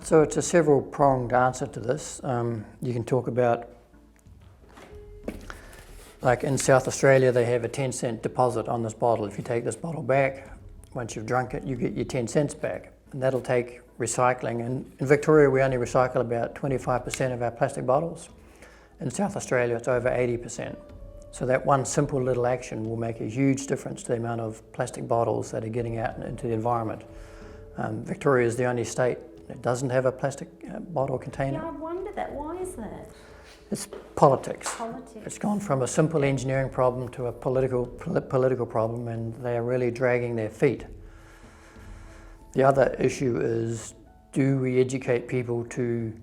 So it's a several-pronged answer to this. You can talk about, like in South Australia, they have a 10-cent deposit on this bottle. If you take this bottle back, once you've drunk it, you get your 10 cents back. And that'll take recycling. And in Victoria, we only recycle about 25% of our plastic bottles. In South Australia, it's over 80%. So that one simple little action will make a huge difference to the amount of plastic bottles that are getting out into the environment. Victoria is the only state that doesn't have a plastic bottle container. Yeah, I wonder that. Why is that? It's politics. Politics. It's gone from a simple engineering problem to a political problem, and they are really dragging their feet. The other issue is, do we educate people to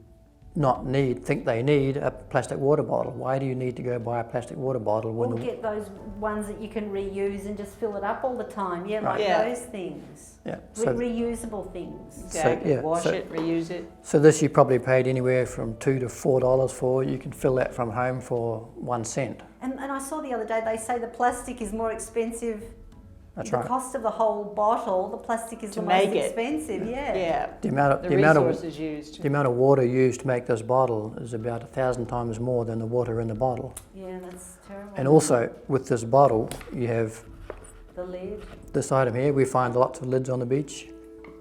think they need a plastic water bottle? Why do you need to go buy a plastic water bottle when Or get those ones that you can reuse and just fill it up all the time. Yeah, like those things. Yeah. So, reusable things. Exactly. Wash it, reuse it. So this you probably paid anywhere from $2 to $4 for. You can fill that from home for 1 cent. And I saw the other day they say the plastic is more expensive. That's the right. cost of the whole bottle, the plastic is the most expensive. Yeah. The amount of water used to make this bottle is about 1,000 times more than the water in the bottle. Yeah, that's terrible. And also with this bottle, you have the lid. This item here. We find lots of lids on the beach.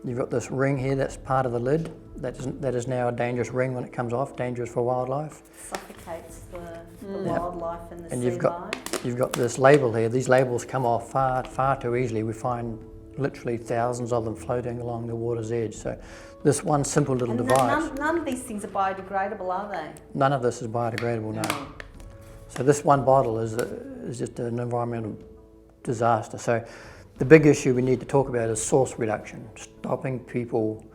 You've got this ring here that's part of the lid. That is now a dangerous ring when it comes off. Dangerous for wildlife. Suffocates the wildlife and the sea life. You've got this label here. These labels come off far too easily. We find literally thousands of them floating along the water's edge. So this one simple little device. None of these things are biodegradable, are they? None of this is biodegradable, no. So this one bottle is just an environmental disaster. So the big issue we need to talk about is source reduction, stopping people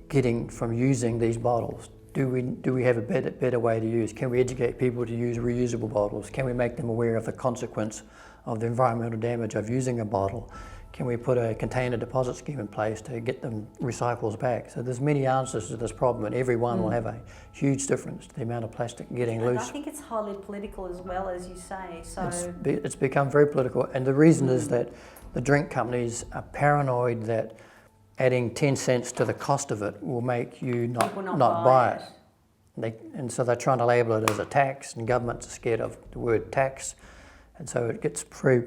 getting from using these bottles. Do we have a better way to use? Can we educate people to use reusable bottles? Can we make them aware of the consequence of the environmental damage of using a bottle? Can we put a container deposit scheme in place to get them recycles back? So there's many answers to this problem, and every one will have a huge difference to the amount of plastic getting loose. I think it's highly political as well, as you say. So it's become very political, and the reason is that the drink companies are paranoid that adding 10 cents to the cost of it will make you not buy it. And so they're trying to label it as a tax, and governments are scared of the word tax, and so it gets very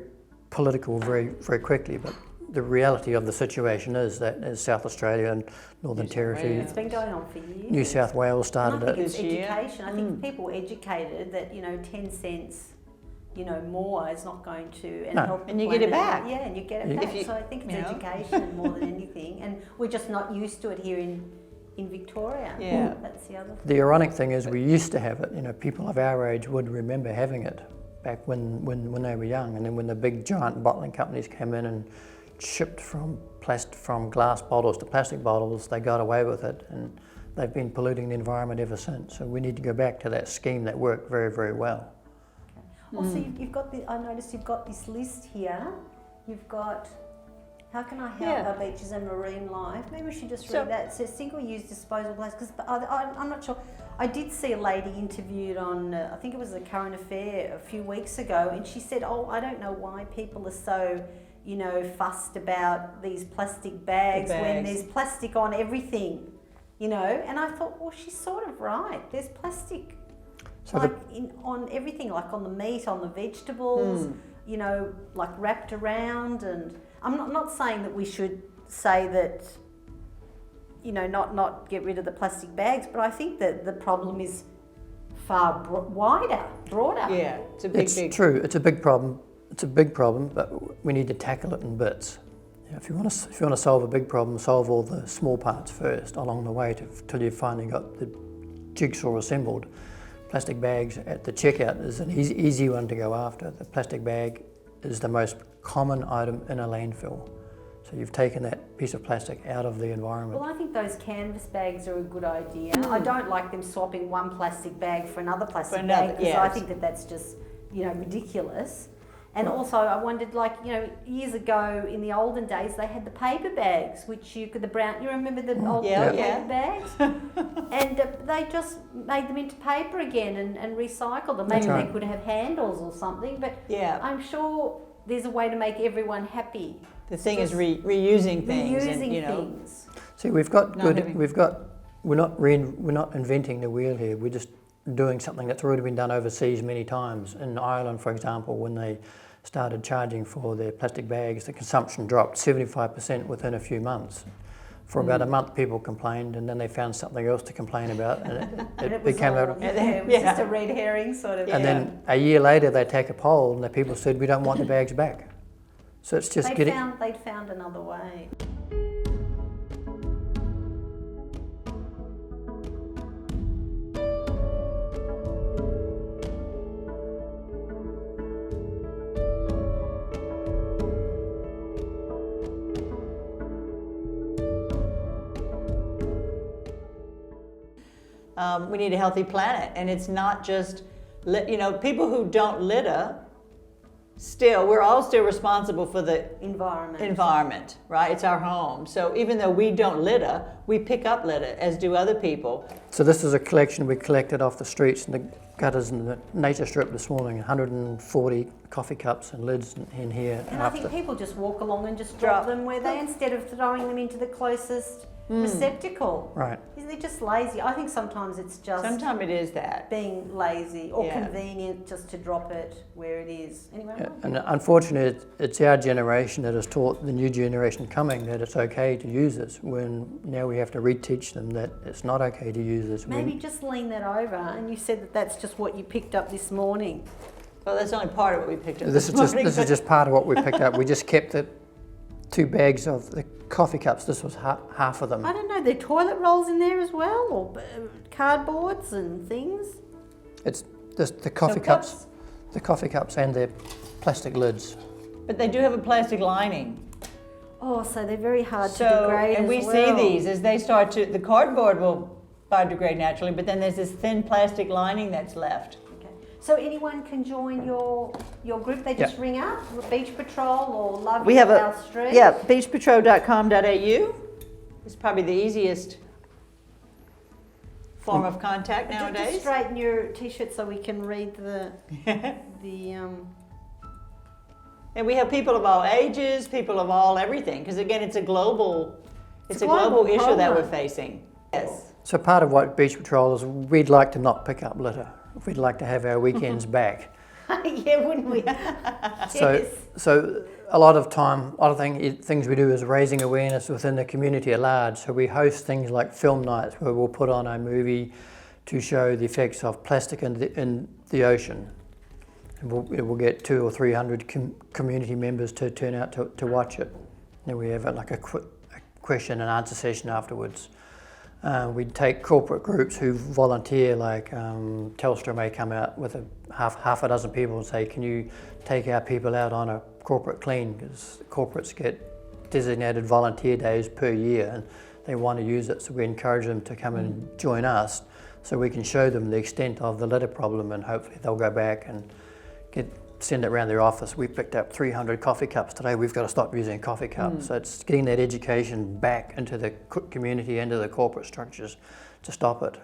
political very, very quickly. But the reality of the situation is that as South Australia and Northern Territory, it's been going on for years. New South Wales started and I think it. It's education. I think people were educated that 10 cents, more is not going to help. And you get it back. Yeah, and you get it back. So I think it's education more than anything, and we're just not used to it here in Victoria. Yeah, that's the other thing. The ironic thing is we used to have it. People of our age would remember having it back when they were young, and then when the big giant bottling companies came in and shipped from glass bottles to plastic bottles, they got away with it, and they've been polluting the environment ever since. So we need to go back to that scheme that worked very, very well. So you've got I noticed you've got this list here. You've got, how can I help our beaches and marine life? Maybe we should just read that. It says single-use disposable plastics, because I'm not sure. I did see a lady interviewed on, I think it was The Current Affair a few weeks ago, and she said, I don't know why people are so, fussed about these plastic bags when there's plastic on everything, and I thought, well, she's sort of right. There's plastic on everything, like on the meat, on the vegetables, like wrapped around. And I'm not saying that we should say that, not get rid of the plastic bags, but I think that the problem is far broader. Yeah, it's true. It's a big problem. It's a big problem, but we need to tackle it in bits. If you want to solve a big problem, solve all the small parts first along the way till you've finally got the jigsaw assembled. Plastic bags at the checkout is an easy one to go after. The plastic bag is the most common item in a landfill. So you've taken that piece of plastic out of the environment. Well, I think those canvas bags are a good idea. I don't like them swapping one plastic bag for another plastic bag, because I think that's just, ridiculous. And also I wondered, years ago in the olden days, they had the paper bags, which you remember the old paper bags? And they just made them into paper again and recycled them. Maybe they could have handles or something, but I'm sure there's a way to make everyone happy. The thing is reusing things. Things. See, we've got Not good. having- We're not inventing the wheel here. We're just doing something that's already been done overseas many times. In Ireland, for example, when they started charging for their plastic bags, the consumption dropped 75% within a few months. For about a month, people complained, and then they found something else to complain about, and And it was became all, a. it was just a red herring sort of. And then a year later, they take a poll, and the people said, "We don't want the bags back." So it's just they'd getting. found another way. We need a healthy planet, and it's not just, people who don't litter, we're all still responsible for the environment, right? It's our home. So even though we don't litter, we pick up litter, as do other people. So this is a collection we collected off the streets and the gutters in the nature strip this morning. 140 coffee cups and lids in here. And I think people just walk along and just drop them where they, instead of throwing them into the closest receptacle. Right. They're just lazy. I think sometimes it's just Sometimes it is that. being lazy or Yeah. convenient just to drop it where it is. Anyway, Yeah, and unfortunately, it's our generation that has taught the new generation coming that it's okay to use this, when now we have to reteach them that it's not okay to use this. maybe just lean that over. And you said that that's just what you picked up this morning. Well, that's only part of what we picked up This morning, is but- just part of what we picked up. We just kept the 2 bags of the coffee cups. This was half of them. I don't know, there are toilet rolls in there as well, or cardboards and things. It's the coffee cups, the coffee cups and their plastic lids. But they do have a plastic lining. Oh, so they're very hard to So, degrade and as we well. see these as they start to, the cardboard will biodegrade naturally, but then there's this thin plastic lining that's left. Okay. So anyone can join your group. They just ring up Beach Patrol or Love We have South Street. beachpatrol.com.au is probably the easiest form of contact Just nowadays. straighten your t-shirt so we can read the And we have people of all ages, people of all everything, because again, it's a global issue that we're problem. facing. Yes. So part of what Beach Patrol is, we'd like to not pick up litter. We'd like to have our weekends back. yeah, wouldn't we? So a lot of things we do is raising awareness within the community at large. So we host things like film nights where we'll put on a movie to show the effects of plastic in the ocean. And we'll get 200 or 300 community members to turn out to watch it. Then we have a question and answer session afterwards. We take corporate groups who volunteer, like Telstra may come out with half a dozen people and say, can you take our people out on a corporate clean, because corporates get designated volunteer days per year and they want to use it, so we encourage them to come and join us so we can show them the extent of the litter problem, and hopefully they'll go back and send it around their office. We picked up 300 coffee cups today. We've got to stop using coffee cups. So it's getting that education back into the community, into the corporate structures to stop it.